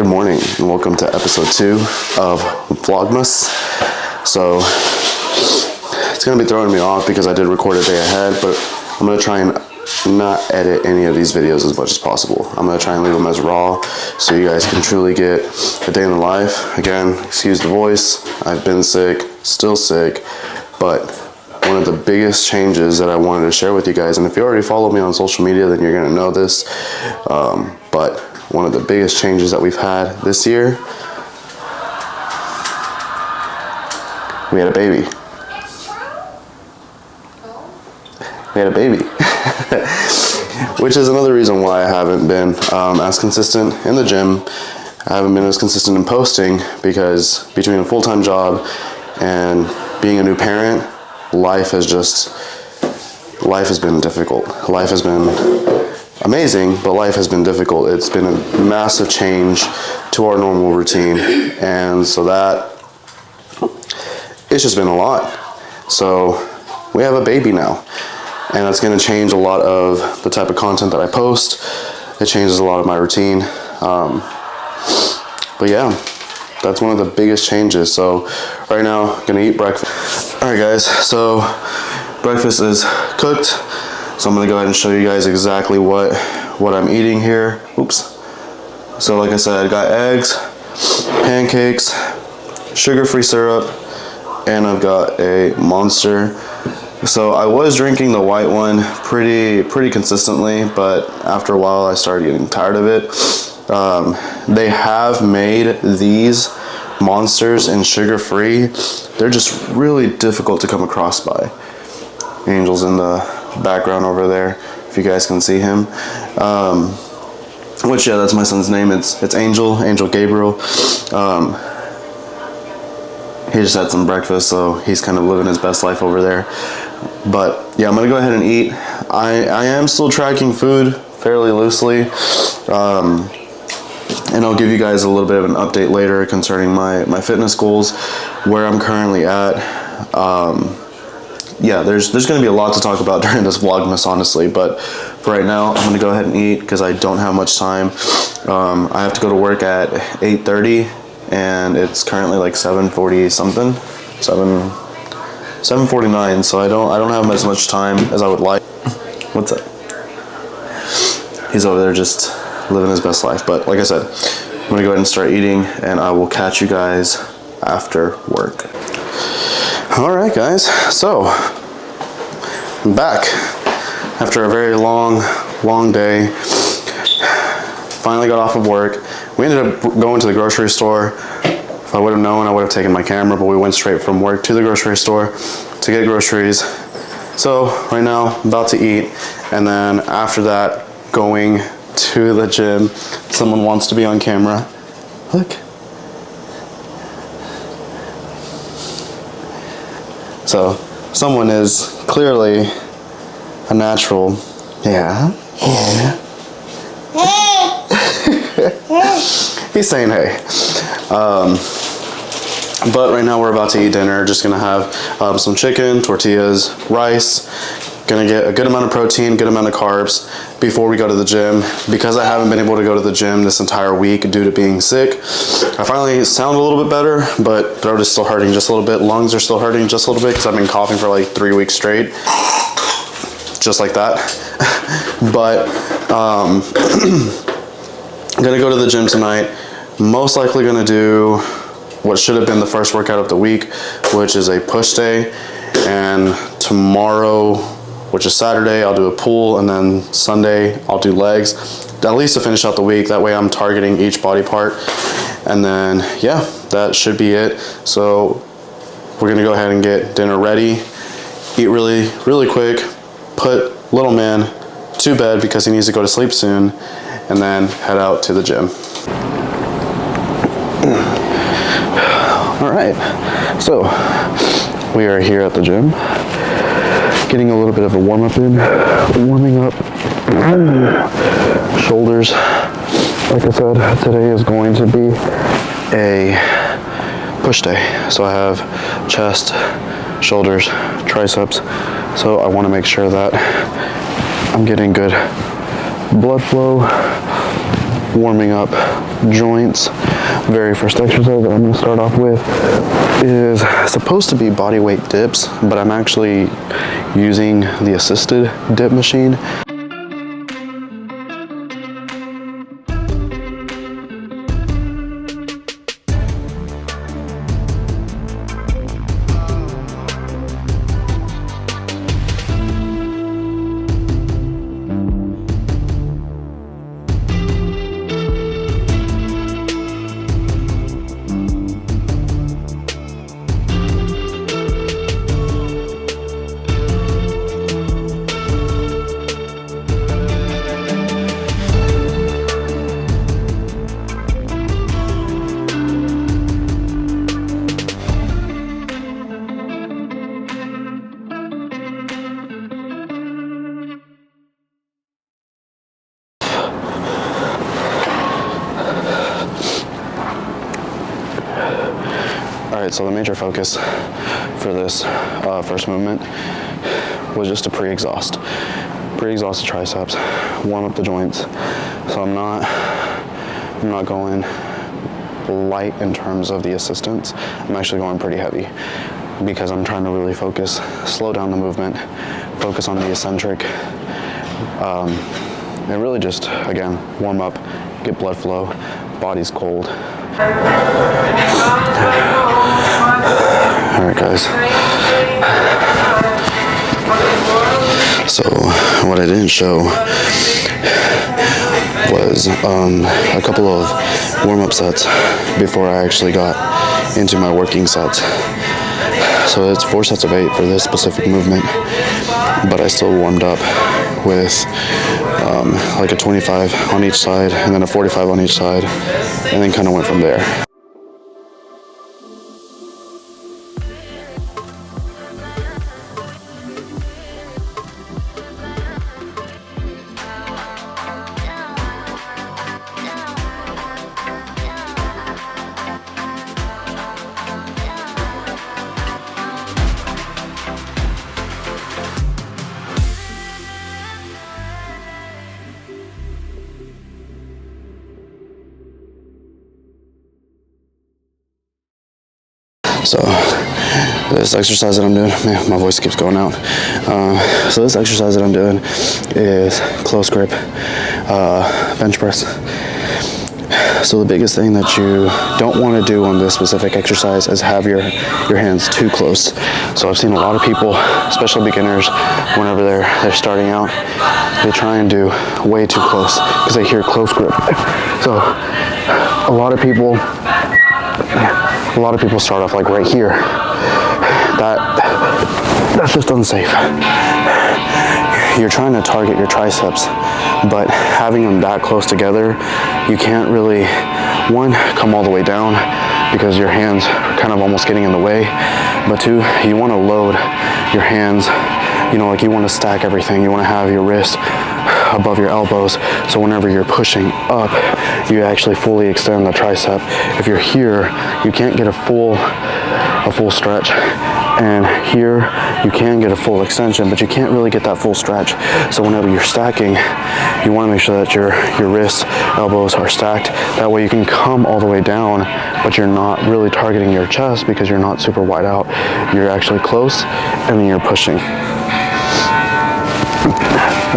Good morning and welcome to episode 2 of Vlogmas. So it's going to be throwing me off because I did record a day ahead, but I'm going to try and not edit any of these videos as much as possible. I'm going to try and leave them as raw so you guys can truly get a day in the life. Again, excuse the voice. I've been sick, still sick, but one of the biggest changes that I wanted to share with you guys, and if you already follow me on social media, then you're going to know this, but one of the biggest changes that we've had this year, we had a baby. We had a baby. Which is another reason why I haven't been as consistent in the gym. I haven't been as consistent in posting because between a full-time job and being a new parent, life has been difficult. Life has been amazing, but life has been difficult. It's been a massive change to our normal routine, and so that it's just been a lot. So we have a baby now, and that's going to change a lot of the type of content that I post. It changes a lot of my routine, but yeah, that's one of the biggest changes. So right now I'm gonna eat breakfast. All right guys, so breakfast is cooked. So I'm gonna go ahead and show you guys exactly what I'm eating here. Oops. So like I said, I got eggs, pancakes, sugar-free syrup, and I've got a Monster. So I was drinking the white one pretty consistently, but after a while I started getting tired of it. They have made these Monsters in sugar-free. They're just really difficult to come across by. Angel's in the background over there, if you guys can see him. Which, yeah, that's my son's name. It's Angel Gabriel. He just had some breakfast, so he's kind of living his best life over there. But yeah, I'm gonna go ahead and eat. I am still tracking food fairly loosely. And I'll give you guys a little bit of an update later concerning my fitness goals, where I'm currently at. Yeah, there's going to be a lot to talk about during this Vlogmas, honestly, but for right now, I'm going to go ahead and eat because I don't have much time. I have to go to work at 8:30, and it's currently like 7:40 something, 7:49, so I don't have as much time as I would like. What's up? He's over there just living his best life. But like I said, I'm gonna go ahead and start eating, and I will catch you guys after work. All right guys, so I'm back after a very long day. Finally got off of work. We ended up going to the grocery store. If I would have known, I would have taken my camera, but we went straight from work to the grocery store to get groceries. So right now I'm about to eat, and then after that, going to the gym. Someone wants to be on camera. Look. So someone is clearly a natural. Yeah. He's saying hey. But right now we're about to eat dinner. Just gonna have some chicken, tortillas, rice. Gonna get a good amount of protein, good amount of carbs before we go to the gym. Because I haven't been able to go to the gym this entire week due to being sick, I finally sound a little bit better, but throat is still hurting just a little bit. Lungs are still hurting just a little bit because I've been coughing for like 3 weeks straight. Just like that. But I'm gonna go to the gym tonight. Most likely gonna do what should have been the first workout of the week, which is a push day. And tomorrow, which is Saturday, I'll do a pull, and then Sunday I'll do legs, at least to finish out the week. That way I'm targeting each body part, and then yeah, that should be it. So we're gonna go ahead and get dinner ready, eat really quick, put little man to bed because he needs to go to sleep soon, and then head out to the gym. All right, so we are here at the gym, getting a little bit of a warm-up in, warming up shoulders. Like I said, today is going to be a push day. So I have chest, shoulders, triceps. So I want to make sure that I'm getting good blood flow warming up joints. Very first exercise that I'm going to start off with is supposed to be body weight dips, but I'm actually using the assisted dip machine. Alright, so the major focus for this first movement was just to pre-exhaust the triceps, warm up the joints. So I'm not going light in terms of the assistance. I'm actually going pretty heavy because I'm trying to really focus, slow down the movement, focus on the eccentric, and really just, again, warm up, get blood flow, body's cold. Alright guys, so what I didn't show was a couple of warm-up sets before I actually got into my working sets. So it's 4 sets of 8 for this specific movement, but I still warmed up with like a 25 on each side and then a 45 on each side, and then kind of went from there. So this exercise that I'm doing, man, my voice keeps going out. So this exercise that I'm doing is close grip bench press. So the biggest thing that you don't want to do on this specific exercise is have your hands too close. So I've seen a lot of people, especially beginners, whenever they're starting out, they try and do way too close because they hear close grip. So a lot of people start off like right here. That's just unsafe. You're trying to target your triceps, but having them that close together, you can't really, one, come all the way down because your hands are kind of almost getting in the way, but two, you want to load your hands, you know, like you want to stack everything. You want to have your wrist above your elbows, so whenever you're pushing up, you actually fully extend the tricep. If you're here, you can't get a full stretch, and here you can get a full extension, but you can't really get that full stretch. So whenever you're stacking, you want to make sure that your wrists, elbows are stacked. That way you can come all the way down, but you're not really targeting your chest because you're not super wide out. You're actually close, and then you're pushing.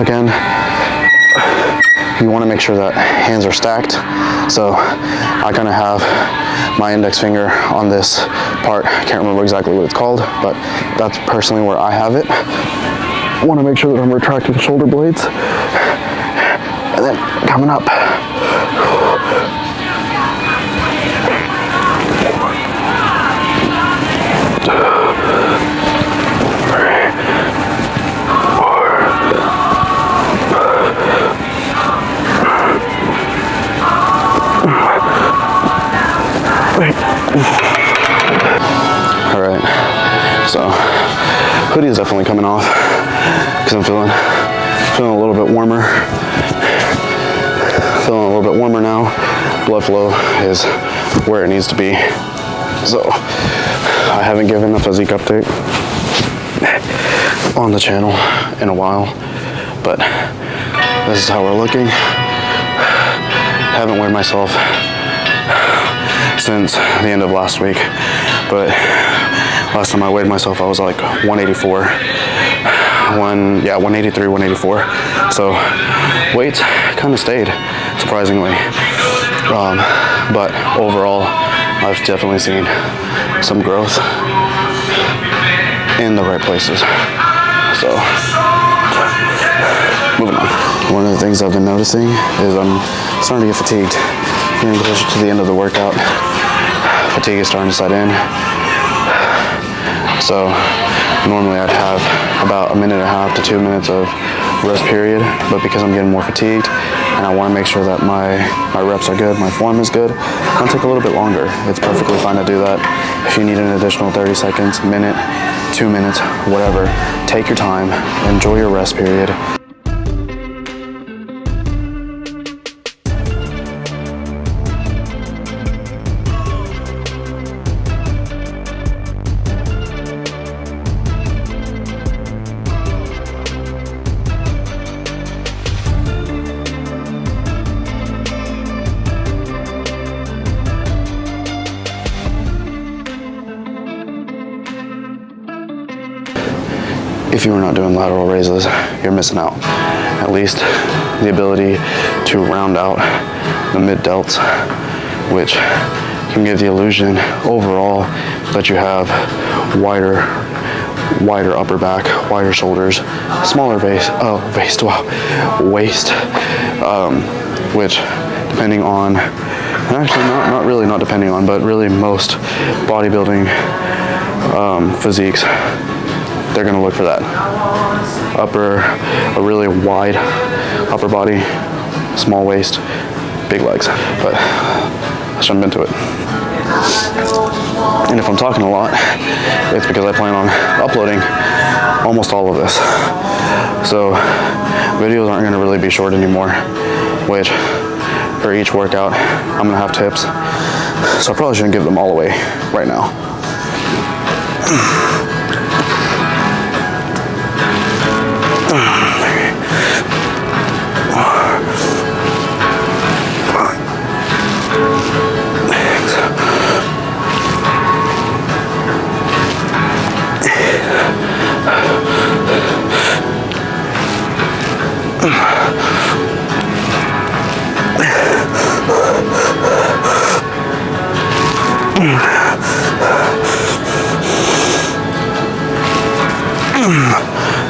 Again, you want to make sure that hands are stacked. So I kind of have my index finger on this part. I can't remember exactly what it's called, but that's personally where I have it. I want to make sure that I'm retracting shoulder blades. And then coming up. Alright, so hoodie is definitely coming off because I'm feeling a little bit warmer. Feeling a little bit warmer now. Blood flow is where it needs to be. So I haven't given a physique update on the channel in a while, but this is how we're looking. haven't weighed myself since the end of last week, but last time I weighed myself I was like 184, 183, 184. So weight kind of stayed, surprisingly, but overall I've definitely seen some growth in the right places. So moving on. One of the things I've been noticing is I'm starting to get fatigued. Getting closer to the end of the workout, fatigue is starting to set in. So normally I'd have about 1.5 to 2 minutes of rest period, but because I'm getting more fatigued and I want to make sure that my reps are good, my form is good, it'll take a little bit longer. It's perfectly fine to do that. If you need an additional 30 seconds, minute, 2 minutes, whatever, take your time, enjoy your rest period. If you are not doing lateral raises, you're missing out. At least the ability to round out the mid delts, which can give the illusion overall that you have wider upper back, wider shoulders, smaller waist, which depending on, and actually not depending on, but really most bodybuilding physiques, they're gonna look for that. A really wide upper body, small waist, big legs. But let's jump into it. And if I'm talking a lot, it's because I plan on uploading almost all of this. So videos aren't gonna really be short anymore, which for each workout, I'm gonna have tips. So I probably shouldn't give them all away right now.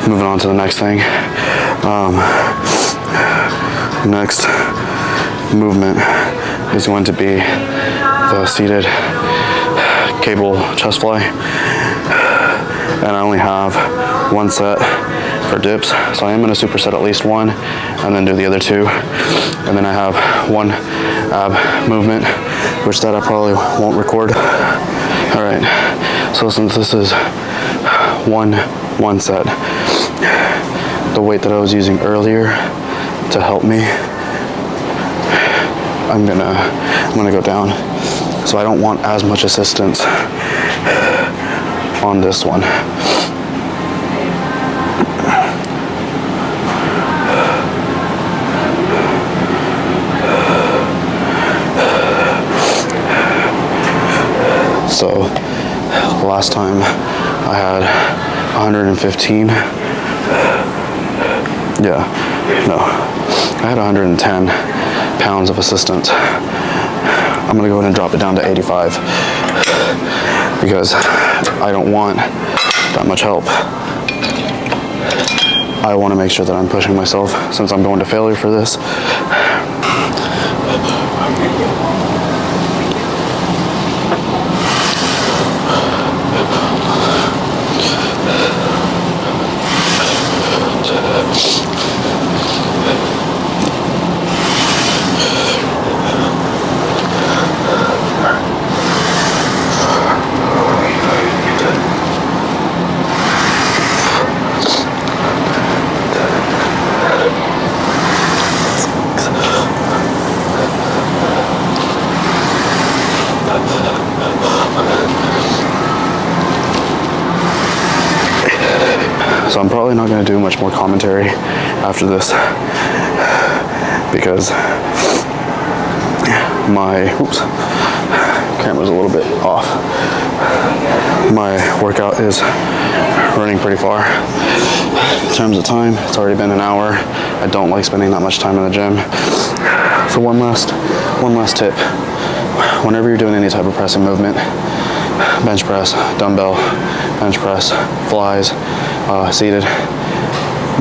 Moving on to the next thing. Next movement is going to be the seated cable chest fly. And I only have one set for dips, so I am going to superset at least one and then do the other two. And then I have one ab movement, which that I probably won't record. All right, so since this is one set, the weight that I was using earlier to help me, I'm gonna go down. So I don't want as much assistance on this one. So last time I had 115. I had 110 pounds of assistance. I'm gonna go ahead and drop it down to 85 because I don't want that much help. I want to make sure that I'm pushing myself since I'm going to failure for this. So I'm probably not going to do much more commentary after this because camera's a little bit off. My workout is running pretty far. In terms of time, it's already been an hour. I don't like spending that much time in the gym. So one last tip. Whenever you're doing any type of pressing movement, bench press, dumbbell, bench press, flies, seated,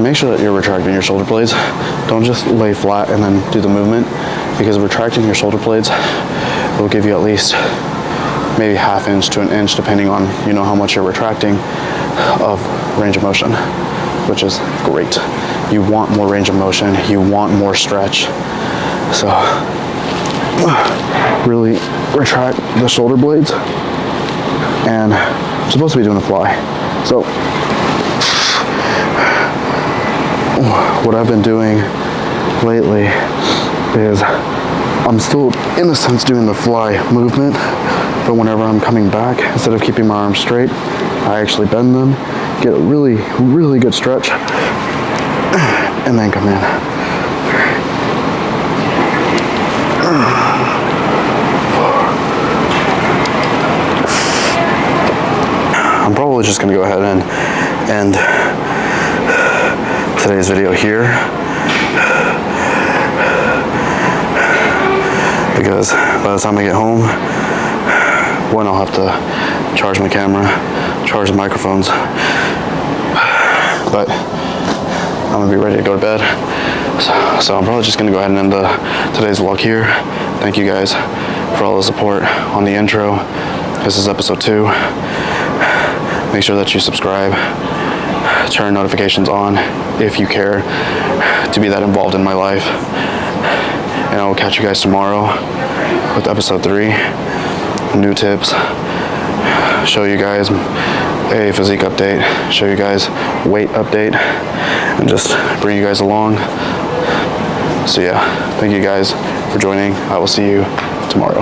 make sure that you're retracting your shoulder blades. Don't just lay flat and then do the movement, because retracting your shoulder blades will give you at least maybe ½ inch to an inch, depending on how much you're retracting, of range of motion, which is great. You want more range of motion, you want more stretch. So really retract the shoulder blades. And I'm supposed to be doing a fly. So what I've been doing lately is I'm still, in a sense, doing the fly movement, but whenever I'm coming back, instead of keeping my arms straight, I actually bend them, get a really, really good stretch, and then come in. I'm probably just gonna go ahead and end today's video here, because by the time I get home, one, I'll have to charge my camera, charge the microphones, but I'm gonna be ready to go to bed. So I'm probably just gonna go ahead and end today's vlog here. Thank you guys for all the support on the intro. This is episode 2. Make sure that you subscribe, turn notifications on if you care to be that involved in my life. And I will catch you guys tomorrow with episode 3. New tips, show you guys a physique update, show you guys weight update, and just bring you guys along. So yeah, thank you guys for joining. I will see you tomorrow.